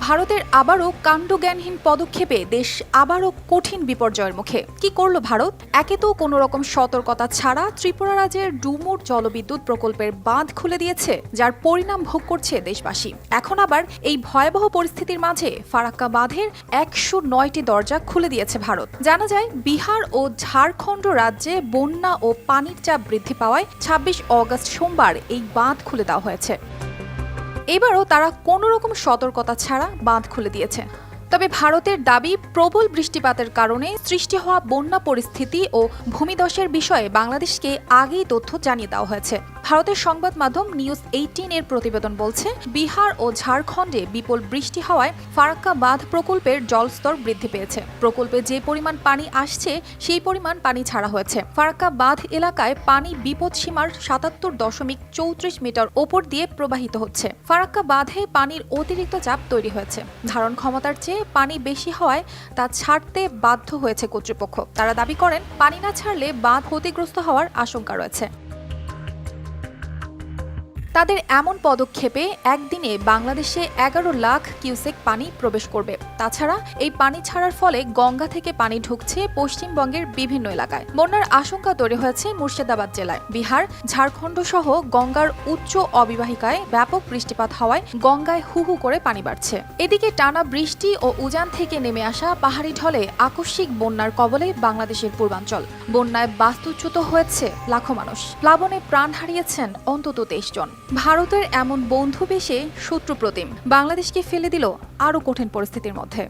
ভারতের আবারও কাণ্ডজ্ঞানহীন পদক্ষেপে দেশ আবারও কঠিন বিপর্যয়ের মুখে। কি করল ভারত? একে তো কোনো রকম সতর্কতা ছাড়া ত্রিপুরা রাজ্যের ডুমুর জলবিদ্যুৎ প্রকল্পের বাঁধ খুলে দিয়েছে, যার পরিণাম ভোগ করছে দেশবাসী। এখন আবার এই ভয়াবহ পরিস্থিতির মাঝে ফারাক্কা বাঁধের ১০৯টি দরজা খুলে দিয়েছে ভারত। জানা যায়, বিহার ও ঝাড়খণ্ড রাজ্যে বন্যা ও পানির চাপ বৃদ্ধি পাওয়ায় ২৬ অগস্ট সোমবার এই বাঁধ খুলে দেওয়া হয়েছে। এবারও তারা কোনো রকম সতর্কতা ছাড়া বাঁধ খুলে দিয়েছে। তবে ভারতের দাবি, প্রবল বৃষ্টিপাতের কারণে সৃষ্টি হওয়া বন্যা পরিস্থিতি ও ভূমিধসের বিষয়ে বাংলাদেশকে আগেই তথ্য জানিয়ে দেওয়া হয়েছে। ভারতের সংবাদ মাধ্যম নিউজ ১৮ এর প্রতিবেদন বলছে, বিহার ও ঝাড়খণ্ডে বিপুল বৃষ্টি হওয়ায় ফারাক্কা বাঁধ প্রকল্পের জলস্তর বৃদ্ধি পেয়েছে। প্রকল্পে যে পরিমাণ পানি আসছে সেই পরিমাণ পানি ছাড়া হয়েছে। ফারাক্কা বাঁধ এলাকায় পানি বিপদসীমার ৭৭.৩৪ মিটার ওপর দিয়ে প্রবাহিত হচ্ছে। ফারাক্কা বাঁধে পানির অতিরিক্ত চাপ তৈরি হয়েছে। ধারণ ক্ষমতার চেয়ে পানি বেশি হওয়ায় তা ছাড়তে বাধ্য হয়েছে কর্তৃপক্ষ। তারা দাবি করেন, পানি না ছাড়লে বাঁধ ক্ষতিগ্রস্ত হওয়ার আশঙ্কা রয়েছে। তাদের এমন পদক্ষেপে একদিনে বাংলাদেশে ১১ লাখ কিউসেক পানি প্রবেশ করবে। তাছাড়া এই পানি ছাড়ার ফলে গঙ্গা থেকে পানি ঢুকছে পশ্চিমবঙ্গের বিভিন্ন এলাকায়। বন্যার আশঙ্কা তৈরি হয়েছে মুর্শিদাবাদ জেলায়। বিহার, ঝাড়খণ্ড সহ গঙ্গার উচ্চ অবিবাহিকায় ব্যাপক বৃষ্টিপাত হওয়ায় গঙ্গায় হু হু করে পানি বাড়ছে। এদিকে টানা বৃষ্টি ও উজান থেকে নেমে আসা পাহাড়ি ঢলে আকস্মিক বন্যার কবলে বাংলাদেশের পূর্বাঞ্চল। বন্যায় বাস্তুচ্যুত হয়েছে লাখো মানুষ। প্লাবনে প্রাণ হারিয়েছেন অন্তত ২৩ জন। ভারতের এমন বন্ধু বেশে শত্রু প্রতিম বাংলাদেশকে ফেলে দিল আরও কঠিন পরিস্থিতির মধ্যে।